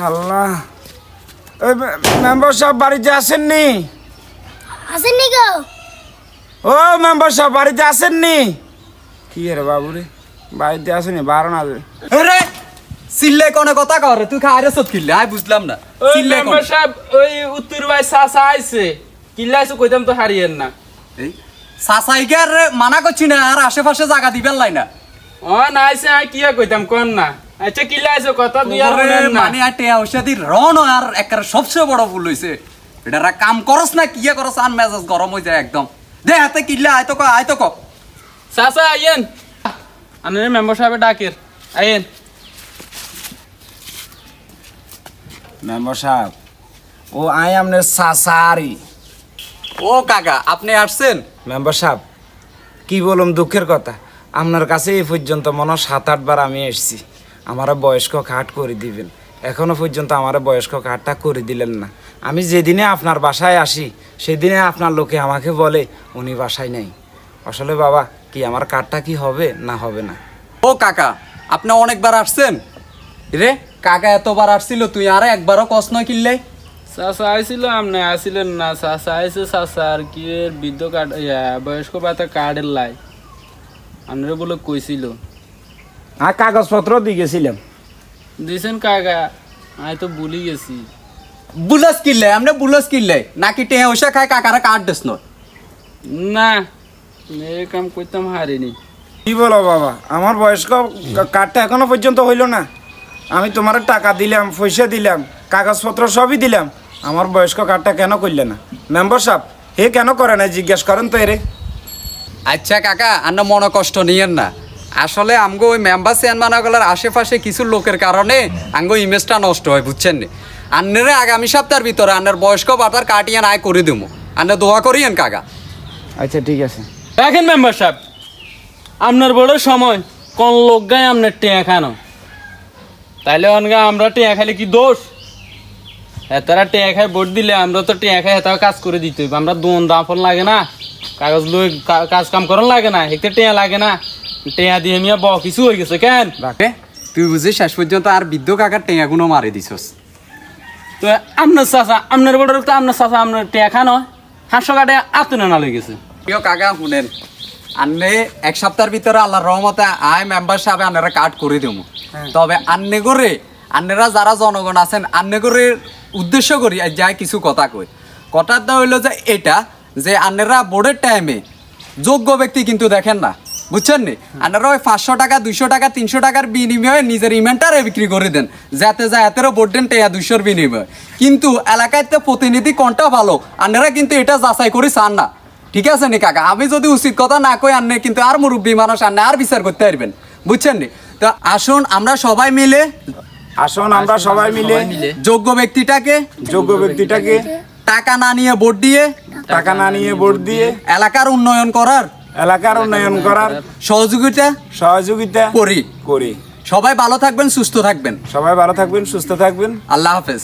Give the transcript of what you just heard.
আল্লাহ, ওই মেম্বার সাহেব বাড়িতে আসেননি? আসেননি গো। ও মেম্বার সাহেব বাড়িতে আসেননি? কি রে বাবু রে, বাড়িতে আসেনি? 12 না রে সিল্লে কোন কথা কর, তুই খাইরে সব কিল্লে আই বুঝলাম না। ওই মেম্বার সাহেব ওই উত্তর ভাই চাচা আইছে, কিল্লা আইছে কইতাম তো হারিয়েন না। এই সাসাইগার মানা করছি না, আর আশেপাশে জায়গা দিবেন লাই না। ও না আইছে আই কিয়া কইতাম কোন না। আচ্ছা কিল্লা আইছে কথা দুই আর বলেন না। মানে আটে ঔষধি রন আর একের সবচেয়ে বড় ভুল হইছে, এটারা কাম করস না কিয়া করস, আন মেজাজ গরম হই যায় একদম। দে হাতে কিল্লা আইতো ক আইতো ক। চাচা আইয়েন, আনের মেম্বার সাহেব ডাকের আইয়েন। মেম্বার সাহেব ও আই আমনে সাসারি। ও কাকা আপনি আসছেন? মেম্বার সাহেব কি বলুম দুঃখের কথা, আপনার কাছে এই পর্যন্ত মনে 7-8 বার আমি এসেছি, আমার বয়স্ক কার্ড করে দিবেন, এখনো পর্যন্ত আমার বয়স্ক কার্ডটা করে দিলেন না। আমি যেদিনে আপনার বাসায় আসি সেদিনে আপনার লোকে আমাকে বলে উনি বাসায় নেই। আসলে বাবা কি আমার কার্ডটা কি হবে না হবে না? ও কাকা আপনি অনেকবার আসছেন রে? কাকা এতবার আসছিল, তুই আর একবারও কস নয় কিনলে? চাচা আইছিল, আপনি আসিলেন না। চাচা আইছে, চাচা আর কি বৃদ্ধ কার্ড বয়স্ক ভাতা কার্ডের লাই আপনারা বলে কইছিল। আর কাগজপত্র দিয়ে গেছিলাম। দিছেন কাকা? আমি তো ভুলি গেছি। বুলাস কিনলে আপনি বুলাস কিনলে নাকি টেয়া ওষা খায় কাকারা কার্ড দিস না? না এই কাম করতাম হারিনি। কি বলো বাবা, আমার বয়স্ক কার্ডটা এখনো পর্যন্ত হইল না। আমি তোমার টাকা দিলাম, পয়সা দিলাম, কাগজপত্র সবই দিলাম, আমার বয়স্ক কার্ডটা কেন করলে না? মেম্বার সাহেব হে কেন করে না জিজ্ঞেস করেন তো এরে। আচ্ছা কাকা আন্না মনে কষ্ট নিয়েন না, আসলে আমগো ওই মেম্বার চেয়ারম্যানগুলোর আশেপাশে কিছু লোকের কারণে আমগো ইমেজটা নষ্ট হয়, বুঝছেন নি? আন্নারে আগামী সপ্তাহের ভিতরে আন্নার বয়স্ক ভাতার কাটিয়ে আয় করে দেবো, আন্না দোয়া করিয়েন কাকা। আচ্ছা ঠিক আছে। দেখেন মেম্বার সাহেব, আপনার বড় সময় কোন লোক গায়ে আপনার টেয়া খানো, তাইলে অনগা আমরা টেয়া খাইলে কি দোষ? এতারা টেয়া খাই ভোট দিলে আমরা তো টেয়া খাই এত কাজ করে দিতে হইব। আমরা দোন দাফন লাগে না, কাগজ লই কাজ কাম করার লাগে না, হেতে টেয়া লাগে না। টেয়া দিয়ে মিয়া ব কিছু হয়ে গেছে কেন? তুই বুঝি শেষ পর্যন্ত আর বৃদ্ধ কাকার টেয়াগুলো মারি দিছস। তো আপনার চাচা, আপনার বড় তো আপনার চাচা আপনার টেয়া খানো 500 কাটে আতুনে না লেগেছে। প্রিয় কাকা শুনেন, আন্নে এক সপ্তাহের ভিতরে আল্লাহর রহমতে আয় মেম্বার সাহেব আন্নারা কার্ড করে দেবো। তবে আন্নে করে আন্নেরা যারা জনগণ আছেন আন্নে করে উদ্দেশ্য করি যাই কিছু কথা কই। কথাটা হইলো যে এটা যে আন্নেরা ভোটের টাইমে যোগ্য ব্যক্তি কিন্তু দেখেন না, বুঝছেন নি? আন্নারা ওই 500 টাকা 200 টাকা 300 টাকার বিনিময়ে নিজের ইমেন্টারে বিক্রি করে দেন, যাতে এতেরও ভোট দেন টেয়া 200-র বিনিময়ে। কিন্তু এলাকায় তো প্রতিনিধি কোনটা ভালো আন্নেরা কিন্তু এটা যাচাই করে চান না, ঠিক আছে নি কাকা? আমি যদি উচিত কথা না কই আন্নে কিন্তু আর মুরব্বী মানুষ আন্নে আর বিচার করতে পারবেন, বুঝছেন নি? তো আসুন আমরা সবাই মিলে যোগ্য ব্যক্তিটাকে টাকা না নিয়ে ভোট দিয়ে এলাকার উন্নয়ন করার সহযোগিতা করি। সবাই ভালো থাকবেন, সুস্থ থাকবেন। আল্লাহ হাফেজ।